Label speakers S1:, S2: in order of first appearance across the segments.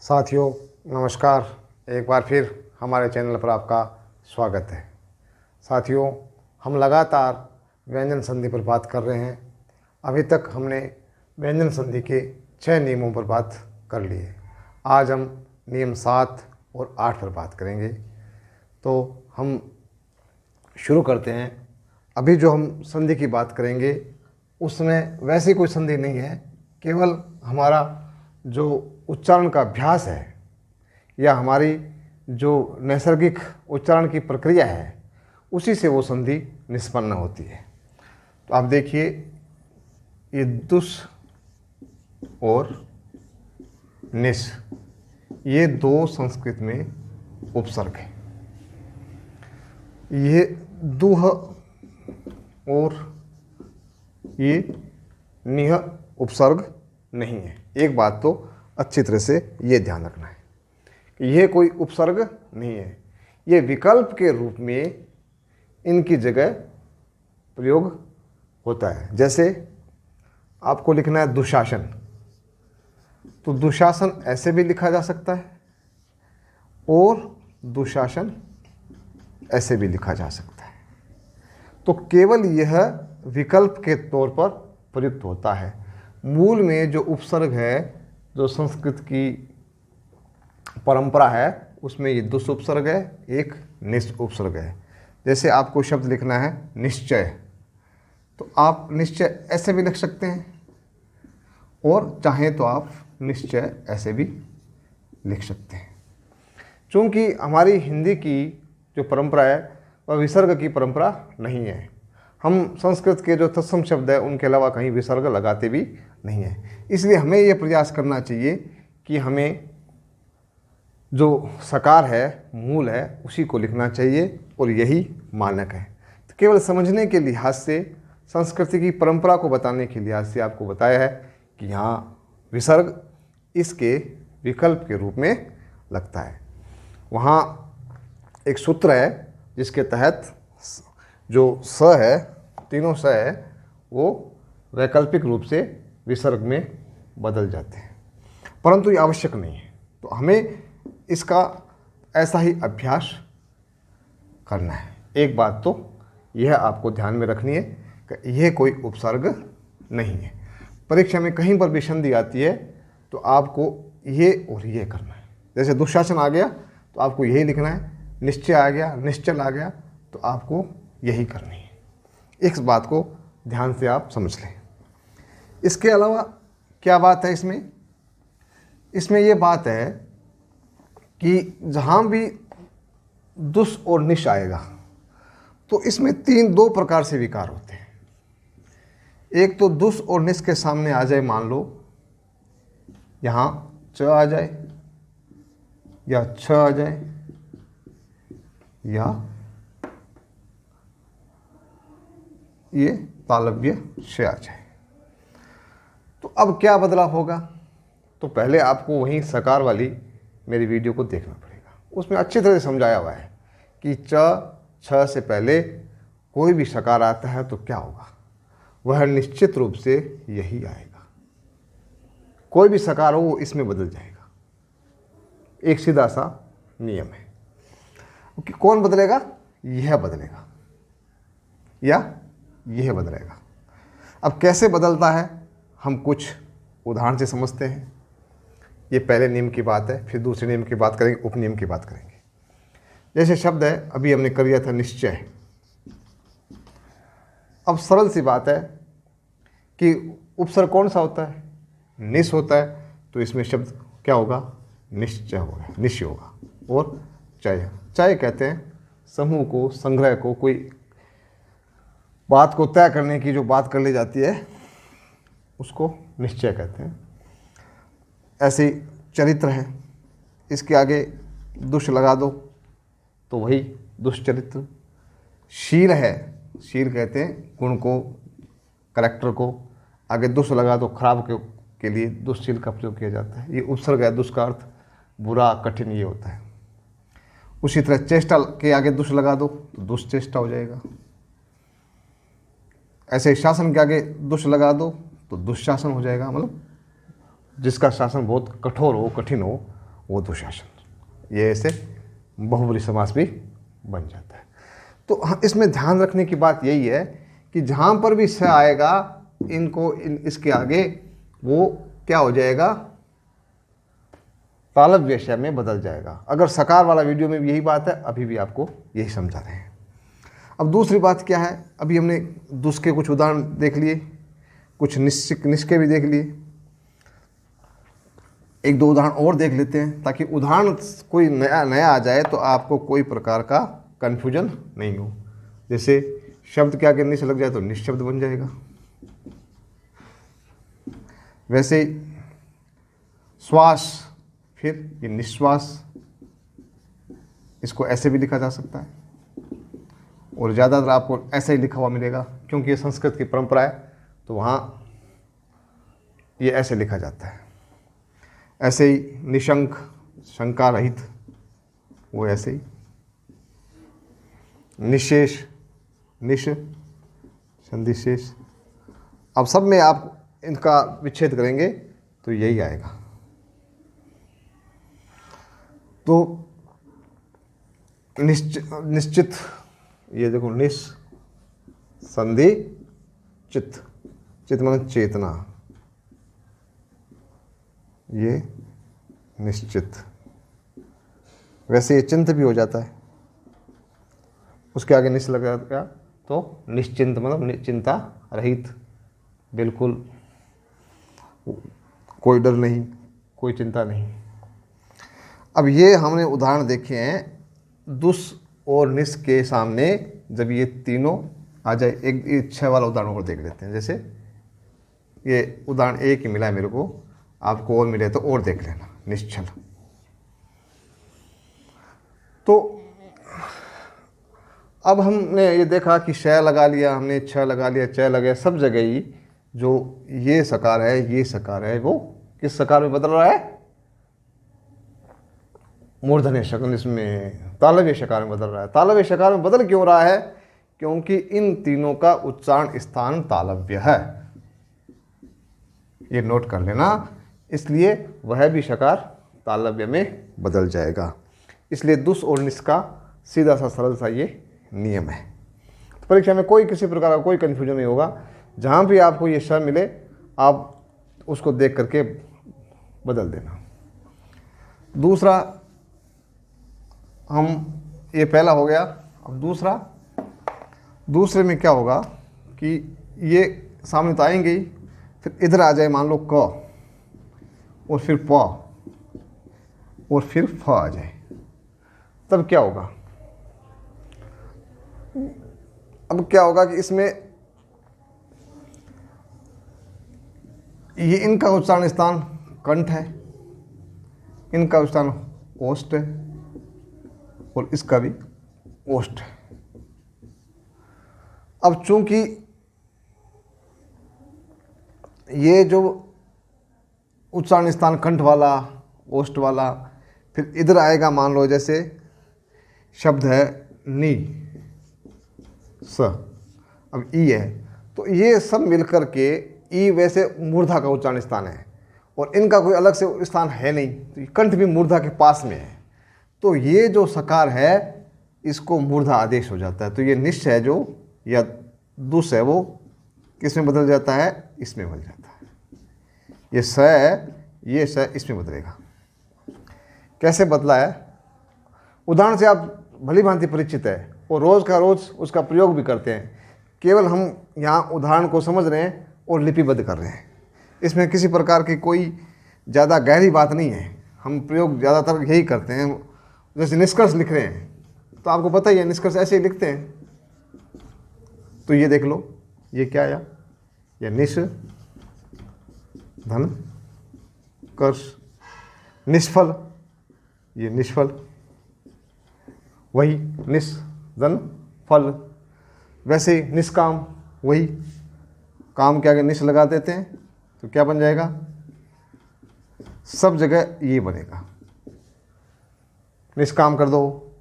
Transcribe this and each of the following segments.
S1: साथियों नमस्कार। एक बार फिर हमारे चैनल पर आपका स्वागत है। साथियों, हम लगातार व्यंजन संधि पर बात कर रहे हैं। अभी तक हमने व्यंजन संधि के 6 नियमों पर बात कर ली है। आज हम नियम 7 और 8 पर बात करेंगे। तो हम शुरू करते हैं। अभी जो हम संधि की बात करेंगे उसमें वैसी कोई संधि नहीं है, केवल हमारा जो उच्चारण का अभ्यास है या हमारी जो नैसर्गिक उच्चारण की प्रक्रिया है उसी से वो संधि निष्पन्न होती है। तो आप देखिए, ये दुस और निस, ये दो संस्कृत में उपसर्ग है। ये दुह और ये निह उपसर्ग नहीं है। एक बात तो अच्छी तरह से ये ध्यान रखना है कि यह कोई उपसर्ग नहीं है, ये विकल्प के रूप में इनकी जगह प्रयोग होता है। जैसे आपको लिखना है दुशासन, तो दुशासन ऐसे भी लिखा जा सकता है और दुशासन ऐसे भी लिखा जा सकता है। तो केवल यह विकल्प के तौर पर प्रयुक्त होता है। मूल में जो उपसर्ग है, जो संस्कृत की परंपरा है, उसमें ये दुस उपसर्ग है, एक निस उपसर्ग है। जैसे आपको शब्द लिखना है निश्चय, तो आप निश्चय ऐसे भी लिख सकते हैं और चाहें तो आप निश्चय ऐसे भी लिख सकते हैं। चूँकि हमारी हिंदी की जो परंपरा है वह विसर्ग की परंपरा नहीं है। हम संस्कृत के जो तत्सम शब्द है उनके अलावा कहीं विसर्ग लगाते भी नहीं है। इसलिए हमें ये प्रयास करना चाहिए कि हमें जो सकार है, मूल है, उसी को लिखना चाहिए और यही मानक है। तो केवल समझने के लिहाज से, संस्कृति की परंपरा को बताने के लिहाज से आपको बताया है कि यहाँ विसर्ग इसके विकल्प के रूप में लगता है। वहाँ एक सूत्र है जिसके तहत जो स है, तीनों स है, वो वैकल्पिक रूप से विसर्ग में बदल जाते हैं, परंतु ये आवश्यक नहीं है। तो हमें इसका ऐसा ही अभ्यास करना है। एक बात तो यह आपको ध्यान में रखनी है कि यह कोई उपसर्ग नहीं है। परीक्षा में कहीं पर भी संधि आती है तो आपको ये और ये करना है। जैसे दुशासन आ गया तो आपको यही लिखना है, निश्चय आ गया, निश्चल आ गया, तो आपको यही करनी है। इस बात को ध्यान से आप समझ लें। इसके अलावा क्या बात है इसमें ये बात है कि जहाँ भी दुस और निश आएगा तो इसमें दो प्रकार से विकार होते हैं। एक तो दुस और निश के सामने आ जाए, मान लो यहाँ च आ जाए या छ आ जाए या ये तालव्य से आ जाए, तो अब क्या बदलाव होगा? तो पहले आपको वहीं सकार वाली मेरी वीडियो को देखना पड़ेगा। उसमें अच्छी तरह से समझाया हुआ है कि च छ से पहले कोई भी सकार आता है तो क्या होगा, वह निश्चित रूप से यही आएगा। कोई भी सकार हो वो इसमें बदल जाएगा। एक सीधा सा नियम है कि कौन बदलेगा, यह बदलेगा या यह बदलेगा। अब कैसे बदलता है हम कुछ उदाहरण से समझते हैं। ये पहले नियम की बात है, फिर दूसरे नियम की बात करेंगे, उपनियम की बात करेंगे। जैसे शब्द है, अभी हमने कर लिया था निश्चय। अब सरल सी बात है कि उपसर्ग कौन सा होता है, निस होता है, तो इसमें शब्द क्या होगा, निश्चय होगा, निश्चय होगा। और चय, चय कहते हैं समूह को, संग्रह को, कोई बात को तय करने की जो बात कर ली जाती है उसको निश्चय कहते हैं। ऐसे चरित्र है, इसके आगे दुष्ट लगा दो तो वही दुष्चरित्र। शील है, शील कहते हैं गुण को, करैक्टर को, आगे दुष्ट लगा दो खराब के लिए दुष्शील का प्रयोग किया जाता है। ये उपसर्ग है, दुष्ट का अर्थ बुरा, कठिन ये होता है। उसी तरह चेष्टा के आगे दुष्ट लगा दो तो दुष्चेष्टा हो जाएगा। ऐसे शासन के आगे दुष्ट लगा दो तो दुष्शासन हो जाएगा। मतलब जिसका शासन बहुत कठोर हो, कठिन हो, वो दुशासन। ये ऐसे बहुब्रीहि समास भी बन जाता है। तो इसमें ध्यान रखने की बात यही है कि जहाँ पर भी स आएगा इनको इसके आगे वो क्या हो जाएगा, तालव्य श में बदल जाएगा। अगर सकार वाला वीडियो में भी यही बात है, अभी भी आपको यही समझा रहे हैं। अब दूसरी बात क्या है, अभी हमने दुष्ट के कुछ उदाहरण देख लिए, कुछ निष्के भी देख लिए, एक दो उदाहरण और देख लेते हैं ताकि उदाहरण कोई नया आ जाए तो आपको कोई प्रकार का कन्फ्यूजन नहीं हो। जैसे शब्द के आगे निश लग जाए तो निश्शब्द बन जाएगा, वैसे श्वास फिर ये निश्वास, इसको ऐसे भी लिखा जा सकता है और ज़्यादातर आपको ऐसे ही लिखा हुआ मिलेगा क्योंकि ये संस्कृत की परंपरा है, तो वहाँ ये ऐसे लिखा जाता है। ऐसे ही निशंक, शंका रहित, वो ऐसे ही। निशेष, निश, संधिशेष। अब सब में आप इनका विच्छेद करेंगे तो यही आएगा। तो निश्चित, ये देखो निश, संधि, चित्त, चित्त मतलब चेतना, ये निश्चित। वैसे ये चिंत भी हो जाता है, उसके आगे निश लग गया तो निश्चिंत मतलब चिंता रहित, बिल्कुल कोई डर नहीं, कोई चिंता नहीं। अब ये हमने उदाहरण देखे हैं दुस और निस के सामने, जब ये तीनों आ जाए। एक इच्छा वाला उदाहरण और देख लेते हैं। जैसे ये उदाहरण एक ही मिला है मेरे को, आपको और मिले तो और देख लेना। निश्चल, तो अब हमने ये देखा कि श लगा लिया हमने, छ लगा लिया, च लगा, सब जगह ही जो ये सकार है, ये सकार है, वो किस सकार में बदल रहा है? मूर्धन्य शकार, इसमें तालव्य शकार में बदल रहा है। तालव्य शकार में बदल क्यों रहा है? क्योंकि इन तीनों का उच्चारण स्थान तालव्य है, ये नोट कर लेना। इसलिए वह भी शकार तालव्य में बदल जाएगा। इसलिए दुस और निस का सीधा सा सरल सा ये नियम है। तो परीक्षा में कोई किसी प्रकार का कोई कन्फ्यूजन नहीं होगा। जहाँ भी आपको ये श मिले आप उसको देख करके बदल देना। दूसरा, हम ये पहला हो गया। अब दूसरे में क्या होगा कि ये सामने तो आएंगे ही, फिर इधर आ जाए मान लो क, और फिर प, और फिर फ आ जाए, तब क्या होगा? अब क्या होगा कि इसमें ये इनका उच्चारण स्थान कंठ है, इनका उच्चारण ओष्ठ है, और इसका भी ओष्ठ है। अब चूंकि ये जो उच्चारण स्थान कंठ वाला, ओष्ठ वाला, फिर इधर आएगा मान लो जैसे शब्द है नी स, अब ई है, तो ये सब मिलकर के ई वैसे मूर्धा का उच्चारण स्थान है और इनका कोई अलग से स्थान है नहीं, तो कंठ भी मूर्धा के पास में है। तो ये जो सकार है इसको मूर्धा आदेश हो जाता है। तो ये निश है जो, या दुस है, वो किस में बदल जाता है? इसमें बदल जाता है। ये स है, ये स इसमें बदलेगा। कैसे बदला है? उदाहरण से आप भली भांति परिचित है और रोज़ का रोज़ उसका प्रयोग भी करते हैं। केवल हम यहाँ उदाहरण को समझ रहे हैं और लिपिबद्ध कर रहे हैं। इसमें किसी प्रकार की कोई ज़्यादा गहरी बात नहीं है। हम प्रयोग ज़्यादातर यही करते हैं। जैसे निष्कर्ष लिख रहे हैं तो आपको पता ही है निष्कर्ष ऐसे ही लिखते हैं। तो ये देख लो, ये क्या आया? ये निश धन कर्ष, निष्फल, ये निष्फल, वही निस धन फल। वैसे ही निष्काम, वही काम के आगे निश लगा देते हैं तो क्या बन जाएगा? सब जगह ये बनेगा। निष्काम कर दो,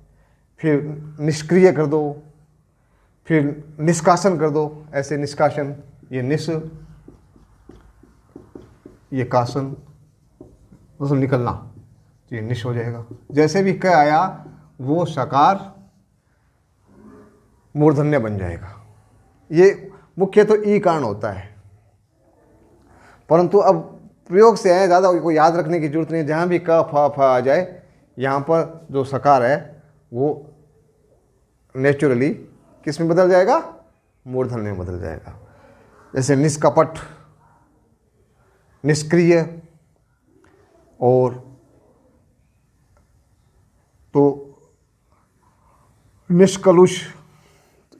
S1: फिर निष्क्रिय कर दो, फिर निष्कासन कर दो, ऐसे निष्कासन, ये निश, ये कासन, मतलब निकलना, तो ये निश हो जाएगा। जैसे भी क आया वो सकार मूर्धन्य बन जाएगा। ये मुख्य तो ई कारण होता है, परंतु अब प्रयोग से है, ज़्यादा कोई याद रखने की जरूरत नहीं है। जहाँ भी क फ आ जाए, यहाँ पर जो सकार है वो नेचुरली किस में बदल जाएगा? मूर्धन्य में बदल जाएगा। जैसे निष्कपट, निष्क्रिय और तो निष्कलुष,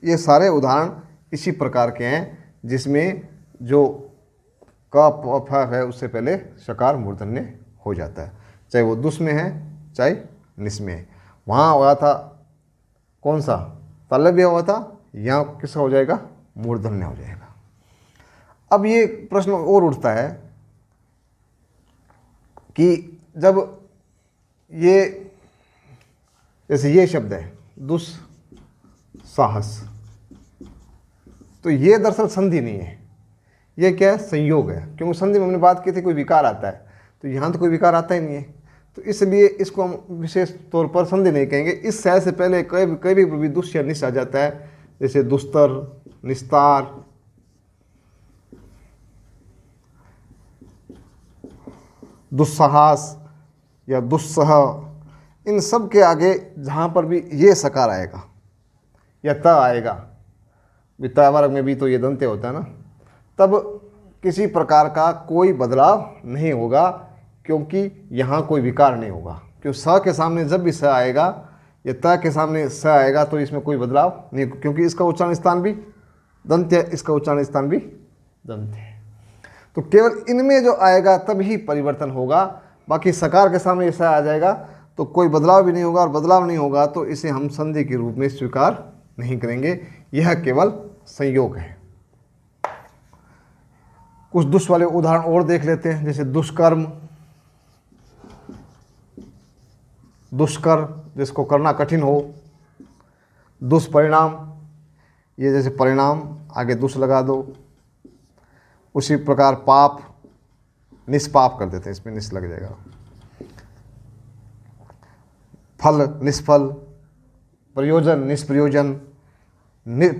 S1: ये सारे उदाहरण इसी प्रकार के हैं जिसमें जो क फ है उससे पहले सकार मूर्धन्य हो जाता है, चाहे वो दुस में है चाहे निस में है। वहाँ हुआ था कौन सा? तालव्य हुआ था, यहाँ किसका हो जाएगा? मूर्धन्य हो जाएगा। अब ये प्रश्न और उठता है कि जब ये जैसे ये शब्द है दुस्साहस, तो ये दरअसल संधि नहीं है, ये क्या है? संयोग है। क्योंकि संधि में हमने बात की थी कोई विकार आता है, तो यहाँ तो कोई विकार आता ही नहीं है, तो इसलिए इसको हम विशेष तौर पर संधि नहीं कहेंगे। इस शय से पहले कभी भी दुष्ट या निश आ जाता है, जैसे दुस्तर, निस्तार, दुस्साहस या दुस्सह, इन सब के आगे जहाँ पर भी ये सकार आएगा या त आएगा, वित्ता वर्ग में भी तो ये दंत्य होता है ना, तब किसी प्रकार का कोई बदलाव नहीं होगा, क्योंकि यहाँ कोई विकार नहीं होगा। क्योंकि स के सामने जब भी स आएगा या त के सामने स आएगा तो इसमें कोई बदलाव नहीं, क्योंकि इसका उच्चारण स्थान भी दंत्य है, इसका उच्चारण स्थान भी दंत्य है। तो केवल इनमें जो आएगा तब ही परिवर्तन होगा, बाकी सकार के सामने स आ जाएगा तो कोई बदलाव भी नहीं होगा, और बदलाव नहीं होगा तो इसे हम संधि के रूप में स्वीकार नहीं करेंगे। यह केवल संयोग है। कुछ दुष्ट वाले उदाहरण और देख लेते हैं, जैसे दुष्कर्म, दुष्कर जिसको करना कठिन हो, दुष्परिणाम, ये जैसे परिणाम आगे दुष्ट लगा दो, उसी प्रकार पाप, निष्पाप कर देते हैं, इसमें निष् लग जाएगा। फल, निष्फल, प्रयोजन, निष्प्रयोजन,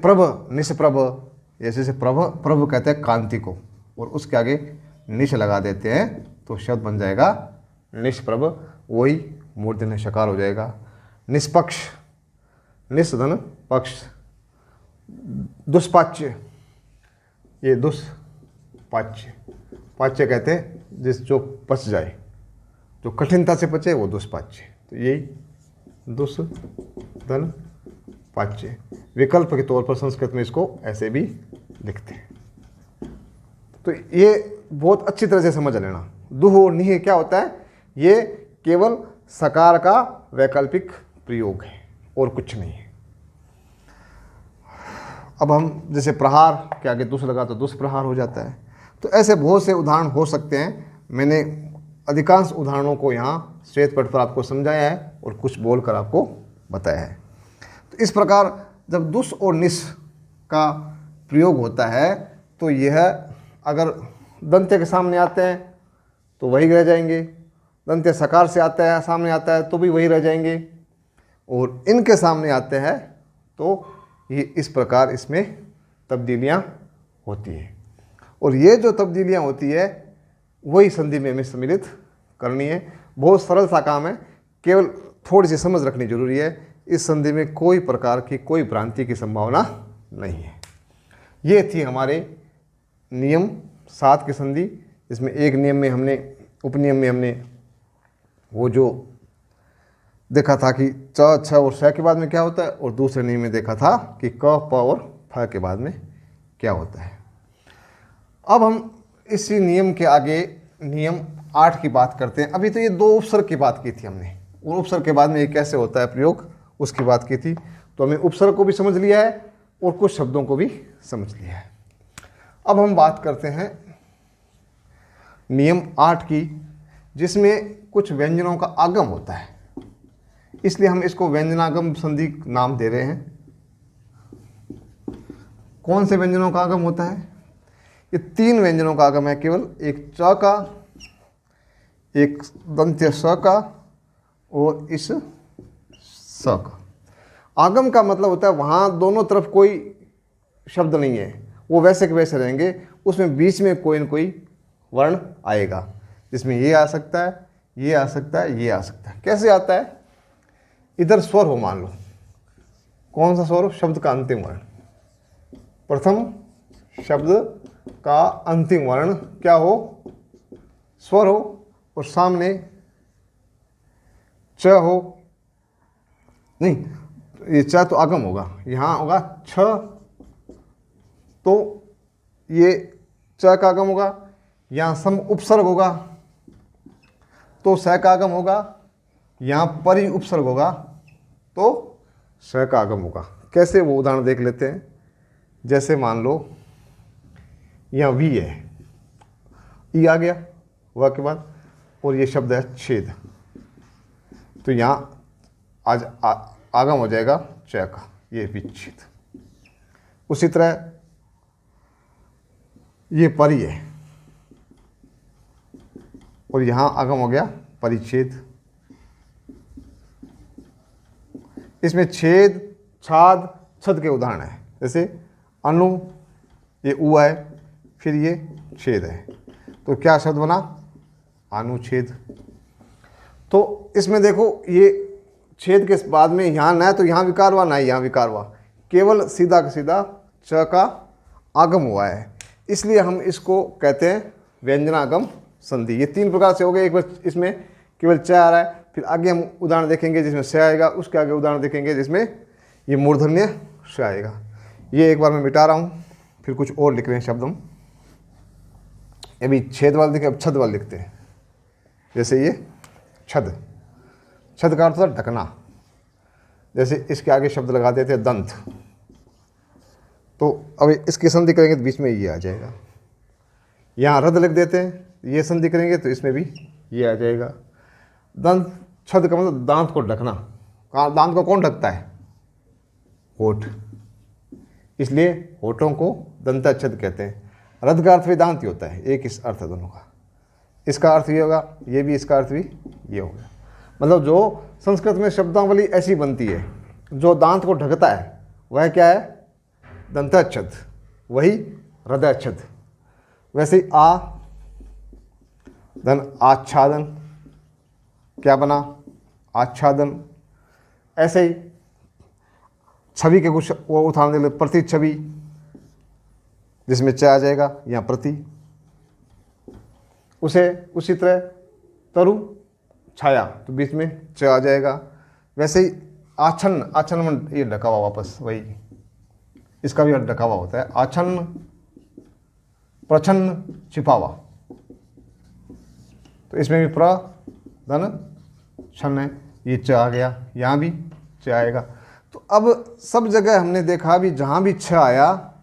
S1: प्रभ, निष्प्रभ, जैसे प्रभ, प्रभ कहते हैं कांति को, और उसके आगे निश लगा देते हैं तो शब्द बन जाएगा निष्प्रभ, वही मूर्धन्य शकार हो जाएगा। निष्पक्ष, निष्धन पक्ष, दुष्पाच्य, ये दुष्पाच्य, पाच्य कहते हैं जिस जो पच जाए, जो कठिनता से पचे वो दुष्पाच्य, तो यही दुष्धन पाच्य। विकल्प के तौर पर संस्कृत में इसको ऐसे भी लिखते हैं। तो ये बहुत अच्छी तरह से समझ लेना। दुह और निह क्या होता है? ये केवल सकार का वैकल्पिक प्रयोग है और कुछ नहीं है। अब हम जैसे प्रहार के आगे दुष्ट लगा तो दुष्प्रहार हो जाता है। तो ऐसे बहुत से उदाहरण हो सकते हैं। मैंने अधिकांश उदाहरणों को यहाँ श्वेत पट पर आपको समझाया है और कुछ बोलकर आपको बताया है। तो इस प्रकार जब दुष्ट और निश का प्रयोग होता है तो यह अगर दंत्य के सामने आते हैं तो वही रह जाएंगे, दंत्य सकार से आता है सामने आता है तो भी वही रह जाएंगे, और इनके सामने आते हैं तो ये इस प्रकार इसमें तब्दीलियाँ होती हैं। और ये जो तब्दीलियाँ होती है वही संधि में हमें सम्मिलित करनी है। बहुत सरल सा काम है, केवल थोड़ी सी समझ रखनी जरूरी है। इस संधि में कोई प्रकार की कोई भ्रांति की संभावना नहीं है। ये थी हमारे नियम 7 की संधि, जिसमें एक नियम में हमने उपनियम में हमने वो जो देखा था कि च, छ और श के बाद में क्या होता है, और दूसरे नियम में देखा था कि क, प और फ के बाद में क्या होता है। अब हम इसी नियम के आगे नियम 8 की बात करते हैं। अभी तो ये 2 उपसर्ग की बात की थी हमने, और उपसर्ग के बाद में ये कैसे होता है प्रयोग उसकी बात की थी। तो हमने उपसर्ग को भी समझ लिया है और कुछ शब्दों को भी समझ लिया है। अब हम बात करते हैं नियम 8 की, जिसमें कुछ व्यंजनों का आगम होता है, इसलिए हम इसको व्यंजनागम संधि नाम दे रहे हैं। कौन से व्यंजनों का आगम होता है? ये 3 व्यंजनों का आगम है केवल, एक च का, एक दंत्य स का और इस स का। आगम का मतलब होता है वहाँ दोनों तरफ कोई शब्द नहीं है, वो वैसे के वैसे रहेंगे, उसमें बीच में कोई न कोई वर्ण आएगा, जिसमें ये आ सकता है, ये आ सकता है, ये आ सकता है। कैसे आता है? इधर स्वर हो, मान लो, कौन सा स्वर हो? शब्द का अंतिम वर्ण। प्रथम शब्द का अंतिम वर्ण क्या हो? स्वर हो, और सामने च हो, नहीं, ये च तो आगम होगा, यहाँ होगा छ, तो ये च का आगम होगा। यहाँ सम उपसर्ग होगा तो स का आगम होगा। यहाँ परि उपसर्ग होगा तो स का आगम होगा। कैसे, वो उदाहरण देख लेते हैं। जैसे मान लो यहाँ वी है, ई आ गया व के बाद, और ये शब्द है छेद, तो यहाँ आज आगम हो जाएगा च का, ये विच्छेद। उसी तरह ये परि है, और यहाँ आगम हो गया परिच्छेद। इसमें छेद, छाद, छद के उदाहरण है। जैसे अनु, ये उ है, फिर ये छेद है, तो क्या शब्द बना? अनुच्छेद। तो इसमें देखो, ये छेद के बाद में यहाँ न तो यहाँ विकार हुआ, ना यहाँ विकार हुआ, केवल सीधा का सीधा च का आगम हुआ है, इसलिए हम इसको कहते हैं व्यंजनागम संधि। ये तीन प्रकार से हो गए। एक बार इसमें केवल च आ रहा है, फिर आगे हम उदाहरण देखेंगे जिसमें स आएगा, उसके आगे उदाहरण देखेंगे जिसमें ये मूर्धन्य स आएगा। ये एक बार मैं मिटा रहा हूँ, फिर कुछ और लिख रहे हैं शब्द हम। अभी छेद वाले लिखे, अब छद वाले लिखते हैं। जैसे ये छद, छद का अर्थ होता है ढकना। जैसे इसके आगे शब्द लगा देते हैं दंत, तो अब इसकी संधि करेंगे तो बीच में ये आ जाएगा। यहाँ रद लिख देते हैं, ये संधि करेंगे तो इसमें भी ये आ जाएगा। दंत छद का मतलब दांत को ढकना। दांत को कौन ढकता है? होठ, इसलिए होठों को दंताच्छद कहते हैं। रद का अर्थ भी दांत ही होता है, एक इस अर्थ है दोनों का। इसका अर्थ ये होगा, ये भी इसका अर्थ भी ये होगा। मतलब जो संस्कृत में शब्दावली ऐसी बनती है, जो दांत को ढकता है वह क्या है? दंताच्छद, वही हृदयाच्छद। वैसे ही आ धन आच्छादन, क्या बना? आच्छादन। ऐसे ही छवि के कुछ वो उदाहरण दे ले, प्रतिच्छवि, जिसमें च आ जाएगा, यहाँ प्रति। उसी तरह तरु छाया, तो बीच में च आ जाएगा। वैसे ही आच्छन्न, आच्छन्न ये ढका हुआ, वापस वही, इसका भी ढका हुआ होता है। आच्छन्न, प्रछन्न, छिपा हुआ, तो इसमें भी प्र धन छन्न है, ये च आ गया, यहाँ भी च आएगा। तो अब सब जगह हमने देखा भी जहाँ भी छ आया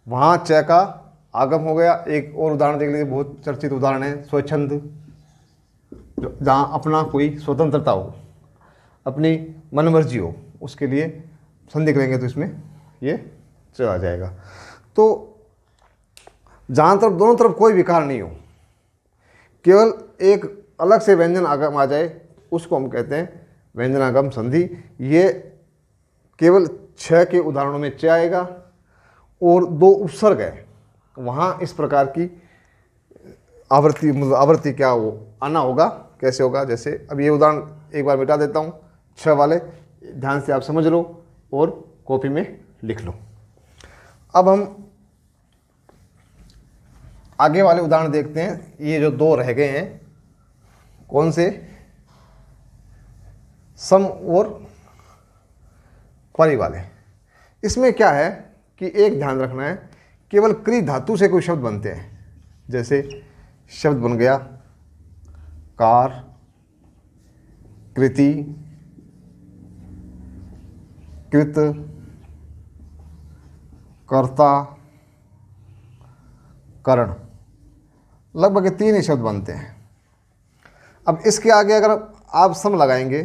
S1: वहाँ च का आगम हो गया। एक और उदाहरण देख लीजिए, बहुत चर्चित उदाहरण है स्वच्छंद, जहाँ अपना कोई स्वतंत्रता हो, अपनी मनमर्जी हो, उसके लिए संधि करेंगे तो इसमें ये च आ जाएगा। तो जहाँ तरफ दोनों तरफ कोई विकार नहीं हो, केवल एक अलग से व्यंजन आगम आ जाए, उसको हम कहते हैं व्यंजनागम संधि। ये केवल छ के उदाहरणों में च आएगा, और दो उपसर्ग है वहाँ इस प्रकार की आवृत्ति क्या हो आना होगा। कैसे होगा? जैसे अब ये उदाहरण एक बार मिटा देता हूँ, छ वाले, ध्यान से आप समझ लो और कॉपी में लिख लो। अब हम आगे वाले उदाहरण देखते हैं। ये जो दो रह गए हैं, कौन से? सम और परि वाले। इसमें क्या है कि एक ध्यान रखना है, केवल क्री धातु से कोई शब्द बनते हैं। जैसे शब्द बन गया कार, कृति, कृत, कर्ता, करण, लगभग ये तीन ही शब्द बनते हैं। अब इसके आगे अगर आप सम लगाएंगे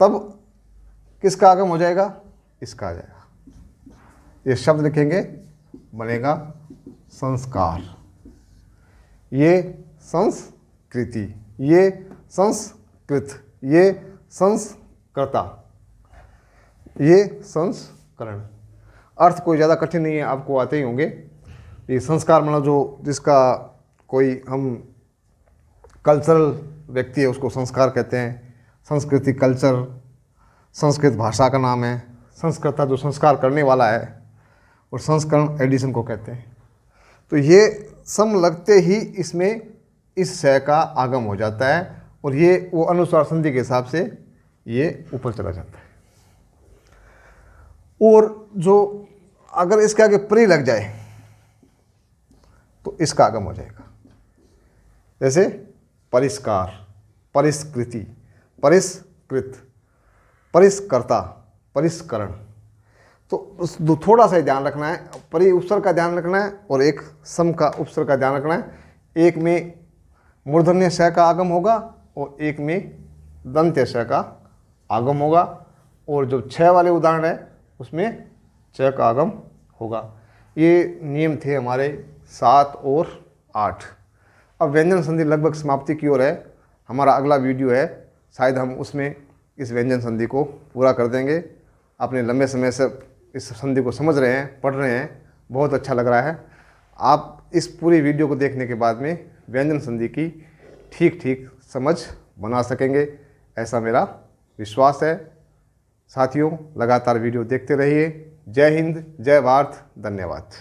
S1: तब किसका आगम हो जाएगा? इसका आ जाएगा। ये शब्द लिखेंगे, बनेगा संस्कार, ये संस्कृति, ये संस्कृत, संस्कृत, ये संस्कृता, ये संस्करण। अर्थ कोई ज़्यादा कठिन नहीं है, आपको आते ही होंगे। ये संस्कार मतलब जो जिसका कोई हम कल्चरल व्यक्ति है उसको संस्कार कहते हैं। संस्कृति कल्चर, संस्कृत भाषा का नाम है। संस्कृता जो संस्कार करने वाला है, और संस्करण एडिशन को कहते हैं। तो ये सम लगते ही इसमें इस शय का आगम हो जाता है, और ये वो अनुस्वार संधि के हिसाब से ये ऊपर चला जाता है। और जो अगर इसके आगे प्री लग जाए तो इसका आगम हो जाएगा। जैसे परिष्कार, परिष्कृति, परिष्कृत, परिष्कर्ता, परिष्करण। तो थोड़ा सा ध्यान रखना है, परि उपसर्ग का ध्यान रखना है और एक सम का उपसर्ग का ध्यान रखना है। एक में मूर्धन्य श का आगम होगा और एक में दंत्य श का आगम होगा, और जो 6 वाले उदाहरण है उसमें च का आगम होगा। ये नियम थे हमारे 7 और 8। अब व्यंजन संधि लगभग समाप्ति की ओर है। हमारा अगला वीडियो है, शायद हम उसमें इस व्यंजन संधि को पूरा कर देंगे। आपने लंबे समय से इस संधि को समझ रहे हैं, पढ़ रहे हैं, बहुत अच्छा लग रहा है। आप इस पूरी वीडियो को देखने के बाद में व्यंजन संधि की ठीक ठीक समझ बना सकेंगे, ऐसा मेरा विश्वास है। साथियों, लगातार वीडियो देखते रहिए। जय हिंद, जय भारत, धन्यवाद।